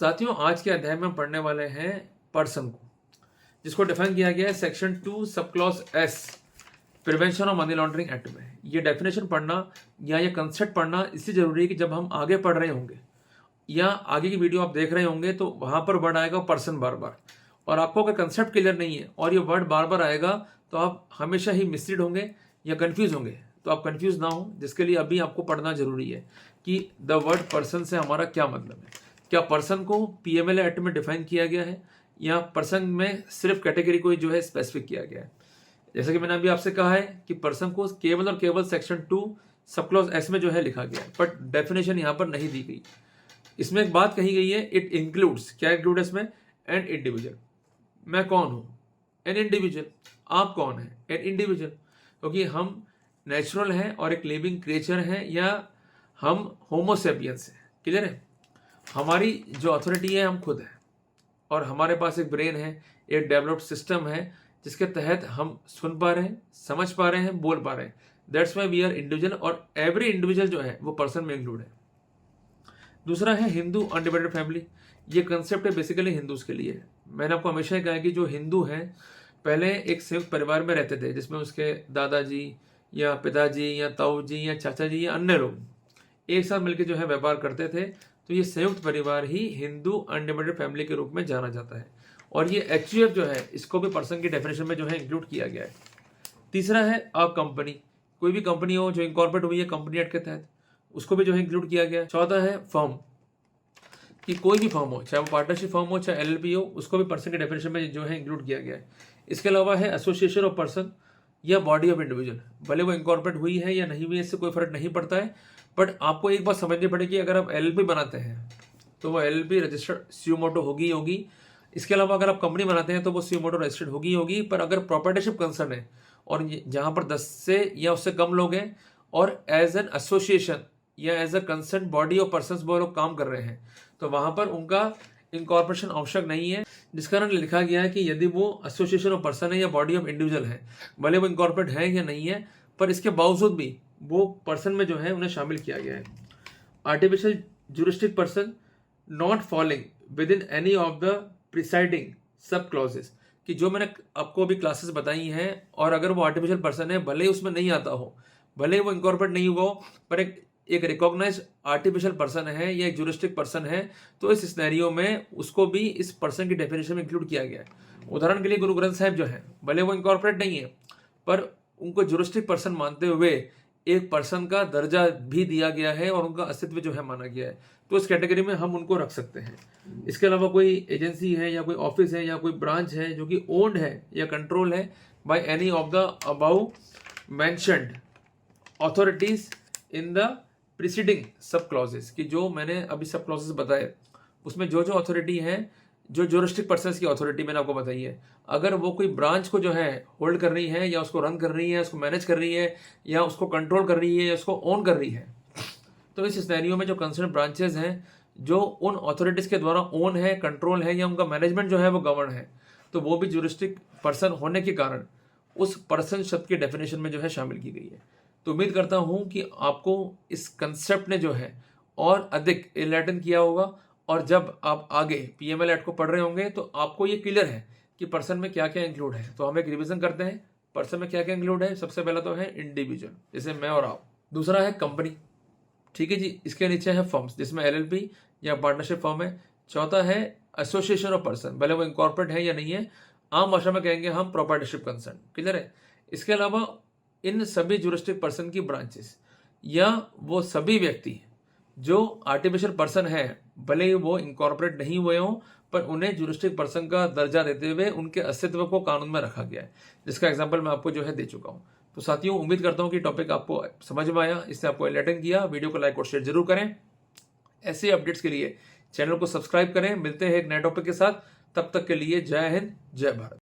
साथियों, आज के अध्याय में पढ़ने वाले हैं पर्सन को, जिसको डिफाइन किया गया है section 2 sub clause S prevention of money laundering act में। ये डेफिनेशन पढ़ना या ये कंसेप्ट पढ़ना इसलिए जरूरी है कि जब हम आगे पढ़ रहे होंगे या आगे की वीडियो आप देख रहे होंगे तो वहां पर वर्ड आएगा पर्सन बार बार, और आपको अगर कंसेप्ट क्लियर नहीं है और ये वर्ड बार बार आएगा तो आप हमेशा ही मिसलीड होंगे या कंफ्यूज होंगे। तो आप कंफ्यूज ना हो, जिसके लिए अभी आपको पढ़ना जरूरी है कि द वर्ड पर्सन से हमारा क्या मतलब है। क्या पर्सन को पीएमएल एक्ट में डिफाइन किया गया है या पर्सन में सिर्फ कैटेगरी को जो है स्पेसिफिक किया गया है। जैसा कि मैंने अभी आपसे कहा है कि पर्सन को केवल और केवल सेक्शन 2 सब क्लॉज एस में जो है लिखा गया है, बट डेफिनेशन यहाँ पर नहीं दी गई। इसमें एक बात कही गई है, इट इंक्लूड्स, क्या इंक्लूड है इसमें, एन इंडिविजुअल। मैं कौन हूं? An individual. आप कौन है? An individual. क्योंकि हम नेचुरल हैं और एक लिविंग क्रिएचर हैं या हम होमोसेपियंस हैं। क्लियर है? हमारी जो अथॉरिटी है हम खुद हैं और हमारे पास एक ब्रेन है, एक डेवलप्ड सिस्टम है जिसके तहत हम सुन पा रहे हैं, समझ पा रहे हैं, बोल पा रहे हैं। That's why we are individual, और एवरी इंडिविजुअल जो है वो पर्सन में इंक्लूड है। दूसरा है हिंदू अनडिवाइडेड फैमिली। ये कंसेप्ट है बेसिकली हिंदूज के लिए। मैंने आपको हमेशा ही कहा है कि जो हिंदू हैं पहले एक संयुक्त परिवार में रहते थे, जिसमें उसके दादाजी या पिताजी या ताऊ जी या चाचा जी या अन्य लोग एक साथ मिलकर जो है व्यापार करते थे। तो ये संयुक्त परिवार ही हिंदू अनडिवाइडेड फैमिली के रूप में जाना जाता है, और ये एचयूएफ जो है इसको भी पर्सन की डेफिनेशन में जो है इंक्लूड किया गया है। तीसरा है अ कंपनी। कोई भी कंपनी हो जो इनकॉर्पोरेट हुई है कंपनी एक्ट के तहत, उसको भी जो है इंक्लूड किया गया है। चौथा है फर्म, कि कोई भी फर्म हो, चाहे वो पार्टनरशिप फर्म हो चाहे एलएलपी हो, उसको भी पर्सन के डेफिनेशन में जो है इंक्लूड किया गया है। इसके अलावा है एसोसिएशन ऑफ पर्सन या बॉडी ऑफ इंडिविजुअल। भले वो इनकॉर्पोरेट हुई है या नहीं हुई है, इससे कोई फर्क नहीं पड़ता है, बट आपको एक बात समझनी पड़ेगी, अगर आप एलएलपी बनाते हैं तो वो एलएलपी रजिस्टर्ड सुयो मोटो होगी होगी। इसके अलावा अगर आप कंपनी बनाते हैं तो वो सुयो मोटो रजिस्टर्ड होगी होगी। पर अगर प्रॉपर्टीशिप कंसर्न है और जहां पर 10 से या उससे कम लोग हैं और एज एन एसोसिएशन या as a concern body of persons वो लोग काम कर रहे हैं, तो वहां पर उनका इनकॉर्पोरेशन आवश्यक नहीं है। जिस कारण लिखा गया है कि यदि वो एसोसिएशन ऑफ पर्सन है या बॉडी ऑफ इंडिविजुअल है, भले वो इनकॉर्पोरेट है या नहीं है, पर इसके बावजूद भी वो पर्सन में जो है उन्हें शामिल किया गया है। Artificial juristic person not falling within any of the presiding sub clauses, कि जो मैंने आपको अभी क्लासेस बताई हैं, और अगर वो आर्टिफिशियल पर्सन है, भले ही उसमें नहीं आता हो, भले ही वो इनकॉर्पोरेट नहीं हुआ हो, पर एक रिकॉग्नाइज आर्टिफिशियल पर्सन है या एक ज्यूरिस्टिक पर्सन है, तो इस सिनेरियो में उसको भी इस पर्सन की डेफिनेशन में इंक्लूड किया गया है। उदाहरण के लिए गुरु ग्रंथ साहिब जो है, भले वो इनकॉर्पोरेट नहीं है, पर उनको ज्यूरिस्टिक पर्सन मानते हुए एक पर्सन का दर्जा भी दिया गया है और उनका अस्तित्व जो है माना गया है, तो इस कैटेगरी में हम उनको रख सकते हैं। इसके अलावा कोई एजेंसी है या कोई ऑफिस है या कोई ब्रांच है जो कि ओन्ड है या कंट्रोल है by any of the above mentioned authorities in the preceding सब क्लॉजेस, कि जो मैंने अभी सब क्लॉजेस बताए उसमें जो जो अथॉरिटी है, जो ज्यूरिस्टिक पर्सन्स की अथॉरिटी मैंने आपको बताई है, अगर वो कोई ब्रांच को जो है होल्ड कर रही है या उसको रन कर रही है, उसको मैनेज कर रही है या उसको कंट्रोल कर रही है या उसको ओन कर रही है, तो इस सिनेरियो में जो कंसर्न ब्रांचेस हैं जो उन अथॉरिटीज के द्वारा ओन है, कंट्रोल है या उनका मैनेजमेंट जो है वो गवर्न है, तो वो भी ज्यूरिस्टिक पर्सन होने के कारण उस पर्सन शब्द के डेफिनेशन में जो है शामिल की गई है। तो उम्मीद करता हूं कि आपको इस कंसेप्ट ने जो है और अधिक इनलाइटन किया होगा, और जब आप आगे पीएमएल एक्ट को पढ़ रहे होंगे तो आपको ये क्लियर है कि पर्सन में क्या क्या इंक्लूड है। तो हम एक रिवीजन करते हैं, पर्सन में क्या क्या इंक्लूड है। सबसे पहला तो है इंडिविजुअल, जैसे मैं और आप। दूसरा है कंपनी, ठीक है जी। इसके नीचे है फर्म्स, जिसमें एलएलपी या पार्टनरशिप फर्म है। चौथा है एसोसिएशन ऑफ पर्सन, भले वो इनकॉर्पोरेट है या नहीं है, आम भाषा में कहेंगे हम प्रॉपर्टीशिप कंसर्न। क्लियर है? इसके अलावा इन सभी ज्यूरिस्टिक पर्सन की ब्रांचेस या वो सभी व्यक्ति जो आर्टिफिशियल पर्सन है, भले ही वो इनकॉर्पोरेट नहीं हुए हों, पर उन्हें ज्यूरिस्टिक पर्सन का दर्जा देते हुए उनके अस्तित्व को कानून में रखा गया है, जिसका एग्जांपल मैं आपको जो है दे चुका हूं। तो साथियों, उम्मीद करता हूं कि टॉपिक आपको समझ में आया, इससे आपको एनलाइटन किया। वीडियो को लाइक और शेयर जरूर करें। ऐसे अपडेट्स के लिए चैनल को सब्सक्राइब करें। मिलते हैं एक नए टॉपिक के साथ, तब तक के लिए जय हिंद, जय भारत।